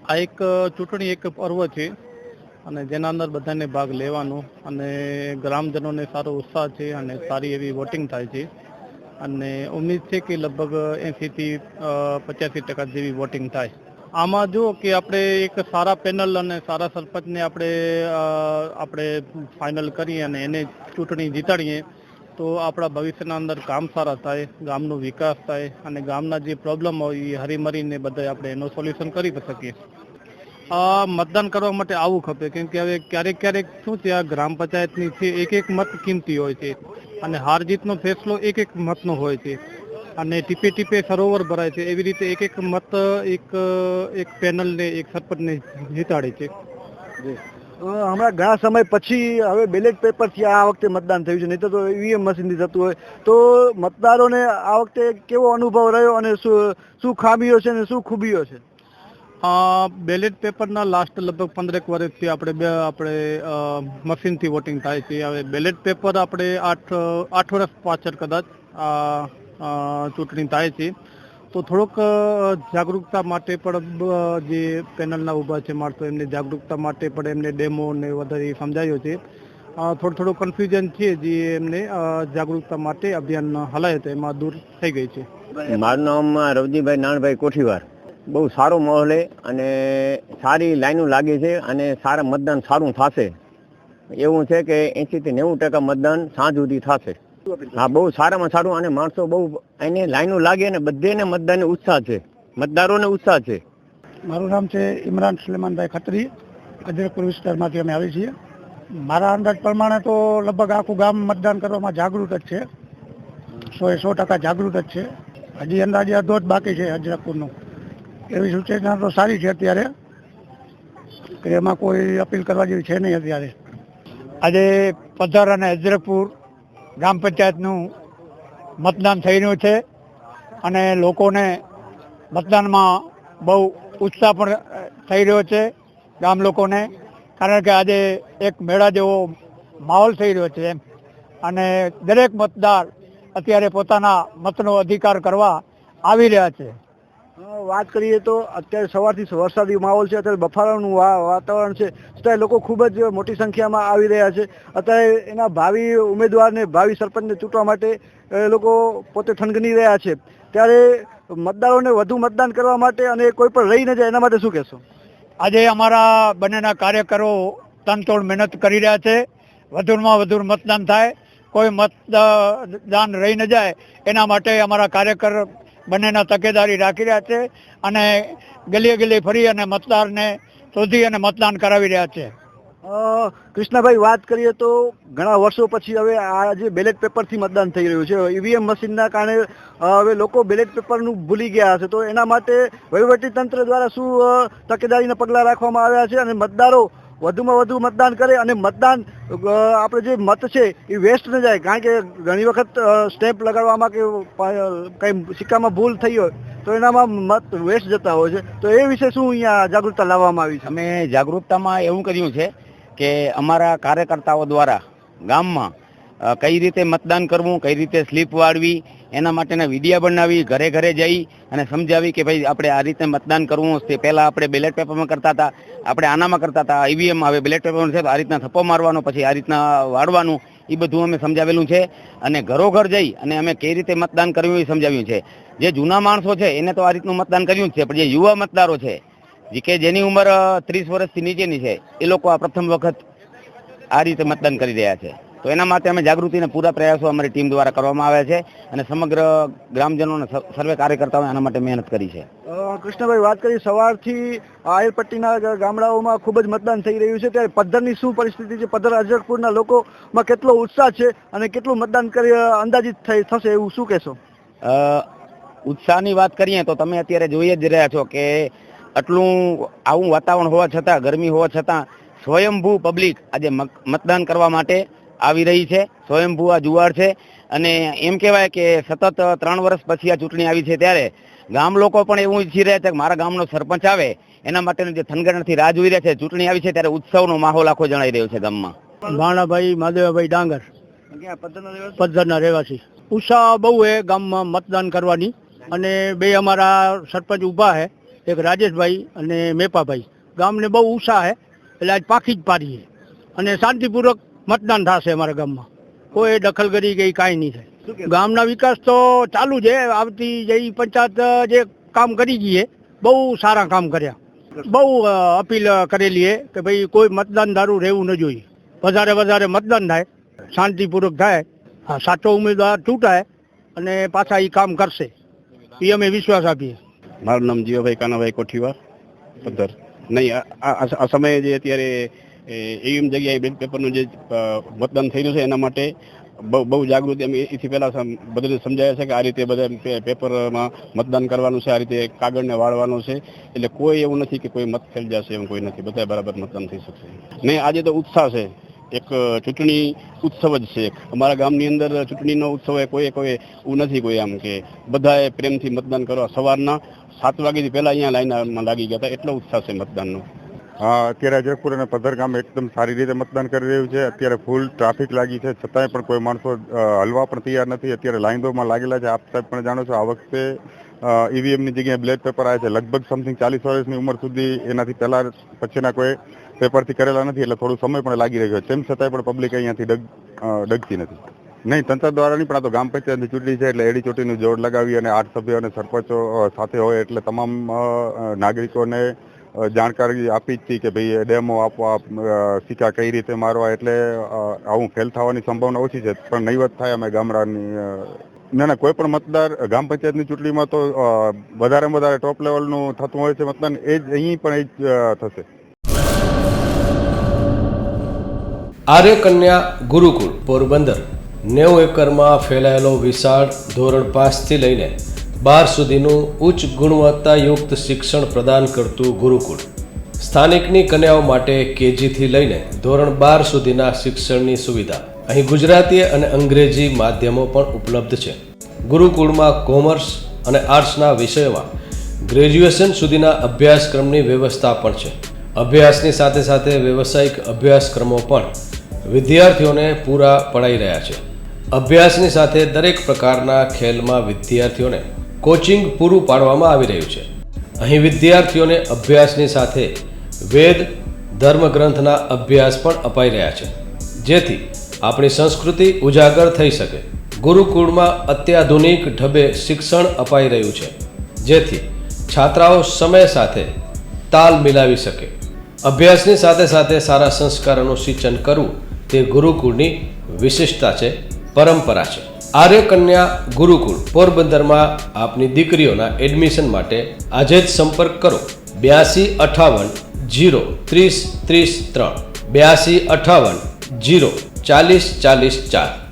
આ એક ચૂંટણી એક પર્વ છે અને જેના અંદર બધાને ભાગ લેવાનો અને ગ્રામજનોને સારો ઉત્સાહ છે અને સારી એવી વોટિંગ થાય છે અને ઉમ્મીદ છે કે લગભગ 80 થી 85% જેવી વોટિંગ થાય. આમાં જો કે આપણે એક સારા પેનલ અને સારા સરપંચને આપણે ફાઇનલ કરીએ અને એને ચૂંટણી જીતાડીએ તો આપણા ભવિષ્યના અંદર કામ સારા થાય, ગામનો વિકાસ થાય અને ગામના જે પ્રોબ્લેમ હોય એ હરીમરીને બધા આપણે એનો સોલ્યુશન કરી શકીએ. મતદાન કરવા માટે આવવું ખપે, કેમ કે હવે ક્યારેક શું છે, આ ગ્રામ પંચાયતની છે એક મત કિંમતી હોય છે અને હાર જીતનો ફેસલો એક મતનો હોય છે અને ટીપે ટીપે સરોવર ભરાય છે. એવી રીતે એક મત એક પેનલને એક સરપંચને જીતાડે છે. હમણાં ઘણા સમય પછી હવે બેલેટ પેપરથી આ વખતે મતદાન થયું છે, નહીં તો ઈવીએમ મશીનથી થતું હોય. તો મતદારોને આ વખતે કેવો અનુભવ રહ્યો અને શું ખામીઓ છે અને શું ખૂબીઓ છે? બેલેટ પેપરના લાસ્ટ લગભગ 15 વર્ષથી આપણે મશીનથી વોટિંગ થાય છે. હવે બેલેટ પેપર આપણે 8 વર્ષ પાછળ કદાચ ચૂંટણી થાય છે. તો થોડોક જાગૃતતા માટે પણ જે પેનલના ઊભા છે માણસો, એમને જાગૃતતા માટે પણ એમને ડેમો ને વધારે સમજાયો છે. થોડું કન્ફ્યુઝન છે જે એમને જાગૃતતા માટે અભિયાન હલાય તો એમાં દૂર થઈ ગઈ છે. મારું નામ રવજીભાઈ નાણભાઈ કોઠીવાર. બહુ સારો માહોલ અને સારી લાઈનો લાગે છે અને સારા મતદાન સારું થશે એવું છે કે 80 થી 90% મતદાન સાંજ સુધી થશે. હા, બહુ સારામાં સારું અને માણસો બહુ એને લાઈનો લાગે અને બધેને મતદાનને ઉત્સાહ છે, મતદારોને ઉત્સાહ છે. મારું નામ છે ઇમરાન સુલેમાનભાઈ ખત્રી. અજરકપુર વિસ્તારમાંથી અમે આવીએ છીએ. મારા અંદાજ પ્રમાણે તો લગભગ આખું ગામ મતદાન કરવામાં જાગૃત જ છે, 100% જાગૃત જ છે. હજી અંદાજે અડધો જ બાકી છે અજરકપુરનું. એવી સૂચના તો સારી છે અત્યારે કે એમાં કોઈ અપીલ કરવા જેવી છે નહીં અત્યારે. આજે પધર અને અજરકપુર ગ્રામ પંચાયતનું મતદાન થઈ રહ્યું છે અને લોકોને મતદાનમાં બહુ ઉત્સાહ પણ થઈ રહ્યો છે ગામ લોકોને, કારણ કે આજે એક મેળા જેવો માહોલ થઈ રહ્યો છે એમ. અને દરેક મતદાર અત્યારે પોતાના મતનો અધિકાર કરવા આવી રહ્યા છે. વાત કરીએ તો અત્યારે સવારથી વરસાદી માહોલ છે, અત્યારે બફારાનું વાતાવરણ છે, છતાં લોકો ખૂબ જ મોટી સંખ્યામાં આવી રહ્યા છે. અત્યારે એના ભાવિ ઉમેદવારને, ભાવિ સરપંચને ચૂંટવા માટે લોકો પોતે થનગની રહ્યા છે. ત્યારે મતદારોને વધુ મતદાન કરવા માટે અને કોઈ પણ રહી ન જાય એના માટે શું કહેશો? આજે અમારા બંનેના કાર્યકરો તનતોડ મહેનત કરી રહ્યા છે, વધુમાં વધુ મતદાન થાય, કોઈ મતદાન રહી ન જાય એના માટે અમારા કાર્યકર બંનેના તકેદારી રાખી રહ્યા છે અને ગલીએ ગલીએ ફરી અને મતદારને શોધી અને મતદાન કરાવી રહ્યા છે. કૃષ્ણભાઈ, વાત કરીએ તો ઘણા વર્ષો પછી હવે આ જે બેલેટ પેપરથી મતદાન થઈ રહ્યું છે, ઈવીએમ મશીનના કારણે હવે લોકો બેલેટ પેપરનું ભૂલી ગયા છે. તો એના માટે વહીવટીતંત્ર દ્વારા શું તકેદારીના પગલાં રાખવામાં આવ્યા છે અને મતદારો વધુમાં વધુ મતદાન કરે અને મતદાન આપણે જે મત છે એ વેસ્ટ ન જાય? કારણ કે ઘણી વખત સ્ટેમ્પ લગાડવામાં કે કંઈ સિક્કામાં ભૂલ થઈ હોય તો એનામાં મત વેસ્ટ જતા હોય છે. તો એ વિશે શું અહીંયા જાગૃતતા લાવવામાં આવી છે? અમે જાગૃતતામાં એવું કર્યું છે કે અમારા કાર્યકર્તાઓ દ્વારા ગામમાં કઈ રીતે મતદાન કરવું, કઈ રીતે સ્લીપ વાળવી, એના માટેના વિડીયા બનાવી ઘરે ઘરે જઈ અને સમજાવી કે ભાઈ આપણે આ રીતે મતદાન કરવું. તે પહેલાં આપણે બેલેટ પેપરમાં કરતા હતા, આપણે આનામાં કરતા હતા, ઈવીએમમાં. હવે બેલેટ પેપરમાં છે તો આ રીતના થપ્પો મારવાનો, પછી આ રીતના વાળવાનું, એ બધું અમે સમજાવેલું છે. અને ઘરોઘર જઈ અને અમે કઈ રીતે મતદાન કર્યું એ સમજાવ્યું છે. જે જૂના માણસો છે એને તો આ રીતનું મતદાન કર્યું જ છે, પણ જે યુવા મતદારો છે કે જેની ઉંમર 30 વર્ષથી નીચેની છે એ લોકો આ પ્રથમ વખત આ રીતે મતદાન કરી રહ્યા છે. તો એના માટે અમે જાગૃતિના પૂરા પ્રયાસો અમારી ટીમ દ્વારા કરવામાં આવ્યા છે અને સમગ્ર ગ્રામજનોને, સર્વે કાર્યકર્તાઓએ આના માટે મહેનત કરી છે. કૃષ્ણભાઈ, વાત કરી સવારથી આયરપટ્ટીના ગામડાઓમાં ખૂબ જ મતદાન થઈ રહ્યું છે, ત્યારે પદ્ધરની શું પરિસ્થિતિ છે? પદ્ધર અજરકપુરના લોકોમાં કેટલો ઉત્સાહ છે અને કેટલું મતદાન કરી અંદાજિત થશે એવું શું કહેશો? ઉત્સાહની વાત કરીએ તો તમે અત્યારે જોઈ જ રહ્યા છો કે આટલું આવું વાતાવરણ હોવા છતાં, ગરમી હોવા છતાં સ્વયંભૂ પબ્લિક આજે મતદાન કરવા માટે આવી રહી છે. સ્વયંભૂ આ જુવાળ છે અને એમ કહેવાય કે સતત 3 વર્ષ પછી આ ચૂંટણી આવી છે, ત્યારે ગામ લોકો પણ એવું ઈચ્છી રહ્યા છે કે મારા ગામનો સરપંચ આવે. એના માટેનું જે થનગણથી રાહ જોઈ રહ્યા છે. ચૂંટણી આવી છે ત્યારે ઉત્સવનો માહોલ આખો જણાઈ રહ્યો છે ગામમાં. ભાણાભાઈ માધવભાઈ ડાંગર, પદ્ધરના રહેવાસી. ઉત્સાહ બહુ છે ગામમાં મતદાન કરવાની અને બે અમારા સરપંચ ઊભા છે એક રાજેશભાઈ અને મેપાભાઈ. ગામને બહુ ઉત્સાહ છે, એટલે આજ પાખી જ પાડીએ અને શાંતિપૂર્વક મતદાન થશે અમારા ગામમાં. કોઈ દખલગીરી કે કાંઈ નહીં થાય. ગામના વિકાસ તો ચાલુ છે. આવતી જે પંચાયત જે કામ કરી ગઈ છે, બહુ સારા કામ કર્યા. બહુ અપીલ કરેલી છે કે ભાઈ કોઈ મતદાન દારૂ રહેવું ન જોઈએ. વધારે મતદાન થાય, શાંતિપૂર્વક થાય. હા, સાચો ઉમેદવાર ચૂંટાય અને પાછા એ કામ કરશે એ અમે વિશ્વાસ આપીએ. મારું નામ જીવાભાઈ કાનાભાઈ કોઠીવાર પદ્ધર. નહીં, આ સમયે જે અત્યારે એવી જગ્યાએ બેલેટ પેપરનું જે મતદાન થઈ રહ્યું છે એના માટે બહુ જાગૃતિ અમે એથી પહેલાં બધાને સમજાયા છે કે આ રીતે બધા પેપરમાં મતદાન કરવાનું છે, આ રીતે કાગળને વાળવાનો છે. એટલે કોઈ એવું નથી કે કોઈ મત ફેલ જશે, એવું કોઈ નથી. બધા બરાબર મતદાન થઈ શકશે. નહીં, આજે તો ઉત્સાહ છે. એક ચૂંટણી ઉત્સવ જ છે. અમારા ગામની અંદર ચૂંટણીનો ઉત્સવ કોઈ એવું નથી કોઈ આમ કે બધાએ પ્રેમથી મતદાન કરવા. સવારના 7 વાગ્યાથી પહેલાં અહીંયા લાઈનમાં લાગી ગયા હતા. એટલો ઉત્સાહ છે મતદાનનો. હા, અત્યારે અજરપુર અને પદ્ધર ગામ એકદમ સારી રીતે મતદાન કરી રહ્યું છે. અત્યારે ફૂલ ટ્રાફિક લાગી છે, છતાંય પણ કોઈ માણસો હલવા પણ તૈયાર નથી. અત્યારે લાઈનોમાં લાગેલા છે. આપ સાહેબ પણ જાણો છો, આ વખતે ઈવીએમની જગ્યાએ બેલેટ પેપર આવે છે. લગભગ સમથિંગ 40 વર્ષની ઉંમર સુધી એનાથી પહેલાં પછીના કોઈ પેપરથી કરેલા નથી, એટલે થોડું સમય પણ લાગી રહ્યો છે. તેમ છતાંય પણ પબ્લિક અહીંયાથી ડગતી નથી. નહીં, તંત્ર દ્વારા નહીં, પણ આ તો ગ્રામ પંચાયતની ચૂંટણી છે, એટલે એડી ચોટીનું જોડ લગાવી અને 8 સભ્યો અને સરપંચો સાથે હોય એટલે તમામ નાગરિકોને જાણકારી આપી જ હતી કે ભાઈ ડેમો આપવા, સિક્કા કઈ રીતે મારવા, એટલે આવું ફેલ થવાની સંભાવના ઓછી છે. પણ નહીવત થાય અમે ગામડાની ના કોઈ પણ મતદાર ગ્રામ પંચાયતની ચૂંટણીમાં તો વધારેમાં વધારે ટોપ લેવલનું થતું હોય છે મતદાન, એ જ અહીં પણ એ જ થશે. આર્ય કન્યા ગુરુકુળ પોરબંદર 90 એકરમાં ફેલાયેલો વિશાળ ધોરણ 5 થી લઈને 12 સુધીનું ઉચ્ચ ગુણવત્તાયુક્ત શિક્ષણ પ્રદાન કરતું ગુરુકુળ. સ્થાનિકની કન્યાઓ માટે કેજી થી લઈને ધોરણ 12 સુધીના શિક્ષણની સુવિધા. અહીં ગુજરાતી અને અંગ્રેજી માધ્યમો પણ ઉપલબ્ધ છે. ગુરુકુળમાં કોમર્સ અને આર્ટ્સના વિષયોમાં ગ્રેજ્યુએશન સુધીના અભ્યાસક્રમની વ્યવસ્થા પણ છે. અભ્યાસની સાથે સાથે વ્યવસાયિક અભ્યાસક્રમો પણ વિદ્યાર્થીઓને પૂરા પડાઈ રહ્યા છે. અભ્યાસની સાથે દરેક પ્રકારના ખેલમાં વિદ્યાર્થીઓને કોચિંગ પૂરું પાડવામાં આવી રહ્યું છે. અહીં વિદ્યાર્થીઓને અભ્યાસની સાથે વેદ ધર્મગ્રંથના અભ્યાસ પણ અપાઈ રહ્યા છે, જેથી આપણી સંસ્કૃતિ ઉજાગર થઈ શકે. ગુરુકુળમાં અત્યાધુનિક ઢબે શિક્ષણ અપાઈ રહ્યું છે, જેથી છાત્રાઓ સમય સાથે તાલ મિલાવી શકે. અભ્યાસની સાથે સાથે સારા સંસ્કારોનું સિંચન કરવું તે ગુરુકુળની વિશિષ્ટતા છે, પરંપરા છે. આર્ય કન્યા ગુરુકુળ પોરબંદરમાં આપની દીકરીઓના એડમિશન માટે આજે જ સંપર્ક કરો 8258 0 30 30 3 8258 0 40 40 4.